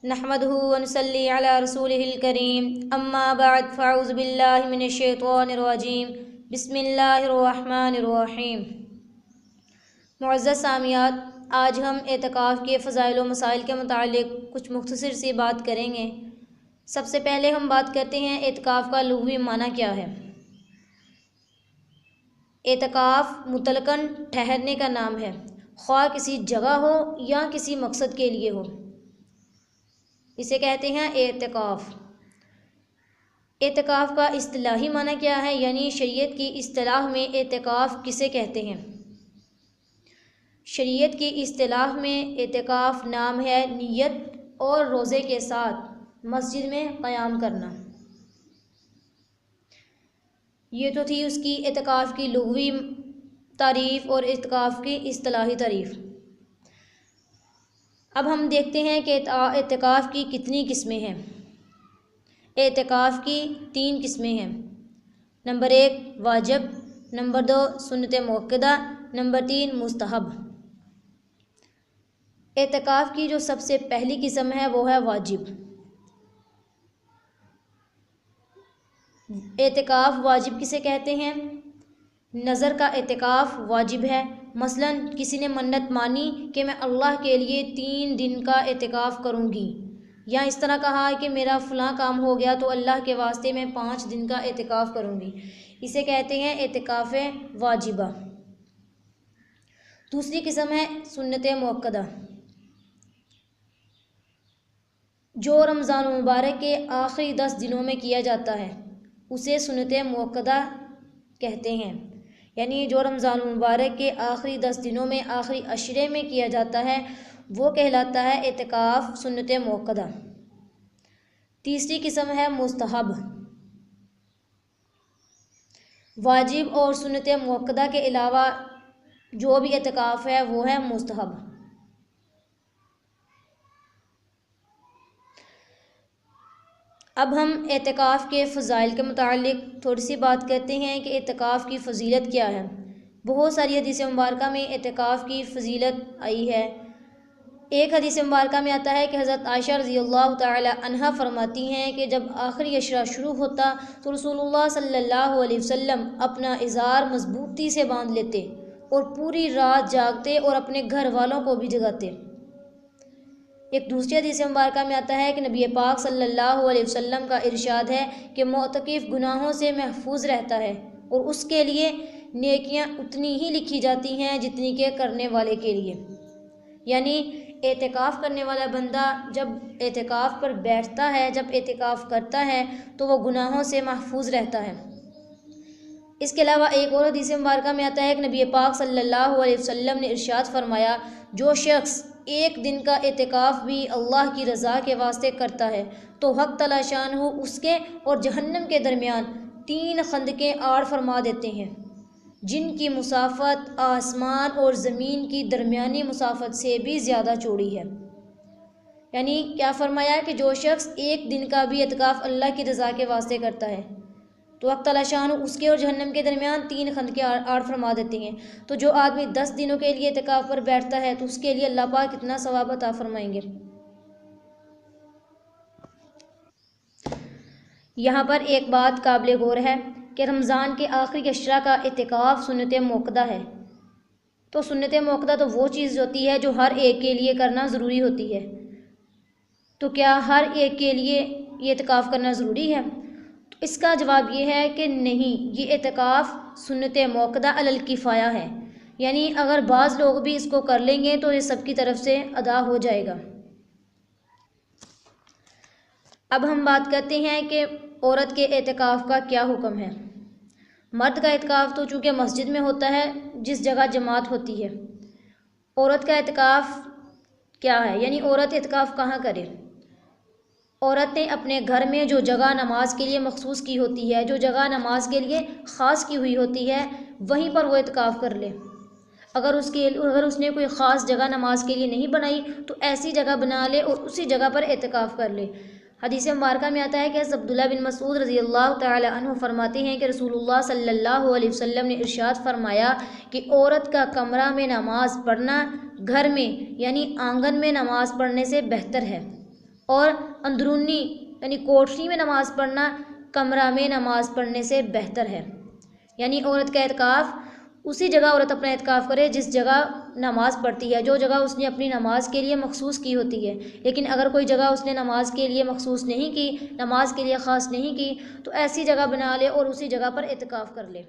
نحمده ونصلي على رسوله الكريم اما بعد فاعوذ باللہ من الشیطان الرجیم بسم اللہ الرحمن الرحیم۔ معزز سامعات، آج ہم اعتکاف کے فضائل و مسائل کے متعلق کچھ مختصر سی بات کریں گے۔ سب سے پہلے ہم بات کرتے ہیں اعتکاف کا لغوی معنی کیا ہے۔ اعتکاف مطلقاً ٹھہرنے کا نام ہے، خواہ کسی جگہ ہو یا کسی مقصد کے لیے ہو، اسے کہتے ہیں اعتکاف۔ اعتکاف کا اصطلاحی معنی کیا ہے، یعنی شریعت کی اصطلاح میں اعتکاف کسے کہتے ہیں۔ شریعت کی اصطلاح میں اعتکاف نام ہے نیت اور روزے کے ساتھ مسجد میں قیام کرنا۔ یہ تو تھی اس کی اعتکاف کی لغوی تعریف اور اعتکاف کی اصطلاحی تعریف۔ اب ہم دیکھتے ہیں کہ اعتکاف کی کتنی قسمیں ہیں۔ اعتکاف کی 3 قسمیں ہیں۔ نمبر 1 واجب، نمبر 2 سنت موقدہ، نمبر 3 مستحب۔ اعتکاف کی جو سب سے پہلی قسم ہے وہ ہے واجب۔ اعتکاف واجب کسے کہتے ہیں؟ نظر کا اعتکاف واجب ہے۔ مثلا کسی نے منت مانی کہ میں اللہ کے لیے 3 دن کا اعتکاف کروں گی، یا اس طرح کہا کہ میرا فلاں کام ہو گیا تو اللہ کے واسطے میں 5 دن کا اعتکاف کروں گی، اسے کہتے ہیں اعتکاف واجبہ۔ دوسری قسم ہے سنت موقدہ، جو رمضان المبارک کے آخری 10 دنوں میں کیا جاتا ہے، اسے سنت موقدہ کہتے ہیں۔ یعنی جو رمضان المبارک کے آخری 10 دنوں میں آخری عشرے میں کیا جاتا ہے وہ کہلاتا ہے اعتکاف سنت موقدہ۔ تیسری قسم ہے مستحب، واجب اور سنت موقدہ کے علاوہ جو بھی اعتکاف ہے وہ ہے مستحب۔ اب ہم اعتکاف کے فضائل کے متعلق تھوڑی سی بات کرتے ہیں کہ اعتکاف کی فضیلت کیا ہے۔ بہت ساری حدیث مبارکہ میں اعتکاف کی فضیلت آئی ہے۔ ایک حدیث مبارکہ میں آتا ہے کہ حضرت عائشہ رضی اللہ تعالی عنہا فرماتی ہیں کہ جب آخری عشرہ شروع ہوتا تو رسول اللہ صلی اللہ علیہ وسلم اپنا ازار مضبوطی سے باندھ لیتے اور پوری رات جاگتے اور اپنے گھر والوں کو بھی جگاتے۔ ایک دوسری حدیث مبارکہ میں آتا ہے کہ نبی پاک صلی اللہ علیہ وسلم کا ارشاد ہے کہ معتکف گناہوں سے محفوظ رہتا ہے اور اس کے لیے نیکیاں اتنی ہی لکھی جاتی ہیں جتنی کہ کرنے والے کے لیے۔ یعنی اعتکاف کرنے والا بندہ جب اعتکاف پر بیٹھتا ہے، جب اعتکاف کرتا ہے تو وہ گناہوں سے محفوظ رہتا ہے۔ اس کے علاوہ ایک اور حدیث مبارکہ میں آتا ہے کہ نبی پاک صلی اللہ علیہ وسلم نے ارشاد فرمایا، جو شخص 1 دن کا اعتکاف بھی اللہ کی رضا کے واسطے کرتا ہے تو حق تعالی شانہ اس کے اور جہنم کے درمیان 3 خندقیں آڑ فرما دیتے ہیں، جن کی مسافت آسمان اور زمین کی درمیانی مسافت سے بھی زیادہ چوڑی ہے۔ یعنی کیا فرمایا کہ جو شخص 1 دن کا بھی اعتکاف اللہ کی رضا کے واسطے کرتا ہے تو حق تعالی شانہ اس کے اور جہنم کے درمیان 3 خندقیں آڑ فرما دیتے ہیں۔ تو جو آدمی 10 دنوں کے لیے اعتکاف پر بیٹھتا ہے تو اس کے لیے اللہ پاک کتنا ثواب عطا فرمائیں گے۔ یہاں پر ایک بات قابل غور ہے کہ رمضان کے آخری عشرہ کا اعتکاف سنت موقدہ ہے۔ تو سنت موقدہ تو وہ چیز ہوتی ہے جو ہر ایک کے لیے کرنا ضروری ہوتی ہے۔ تو کیا ہر ایک کے لیے یہ اعتکاف کرنا ضروری ہے؟ تو اس کا جواب یہ ہے کہ نہیں، یہ اعتکاف سنت موقدہ علی الکفایہ ہے۔ یعنی اگر بعض لوگ بھی اس کو کر لیں گے تو یہ سب کی طرف سے ادا ہو جائے گا۔ اب ہم بات کرتے ہیں کہ عورت کے اعتکاف کا کیا حکم ہے۔ مرد کا اعتکاف تو چونکہ مسجد میں ہوتا ہے جس جگہ جماعت ہوتی ہے۔ عورت کا اعتکاف کیا ہے، یعنی عورت اعتکاف کہاں کرے؟ عورت نے اپنے گھر میں جو جگہ نماز کے لیے مخصوص کی ہوتی ہے، جو جگہ نماز کے لیے خاص کی ہوئی ہوتی ہے، وہیں پر وہ اعتکاف کر لے۔ اگر اس نے کوئی خاص جگہ نماز کے لیے نہیں بنائی تو ایسی جگہ بنا لے اور اسی جگہ پر اعتکاف کر لے۔ حدیث مبارکہ میں آتا ہے کہ عبداللہ بن مسعود رضی اللہ تعالی عنہ فرماتے ہیں کہ رسول اللہ صلی اللہ علیہ وسلم نے ارشاد فرمایا کہ عورت کا کمرہ میں نماز پڑھنا گھر میں یعنی آنگن میں نماز پڑھنے سے بہتر ہے۔ اور اندرونی یعنی کوٹھری میں نماز پڑھنا کمرہ میں نماز پڑھنے سے بہتر ہے۔ یعنی عورت کا اعتکاف اسی جگہ عورت اپنا اعتکاف کرے جس جگہ نماز پڑھتی ہے، جو جگہ اس نے اپنی نماز کے لیے مخصوص کی ہوتی ہے۔ لیکن اگر کوئی جگہ اس نے نماز کے لیے مخصوص نہیں کی، نماز کے لیے خاص نہیں کی، تو ایسی جگہ بنا لے اور اسی جگہ پر اعتکاف کر لے۔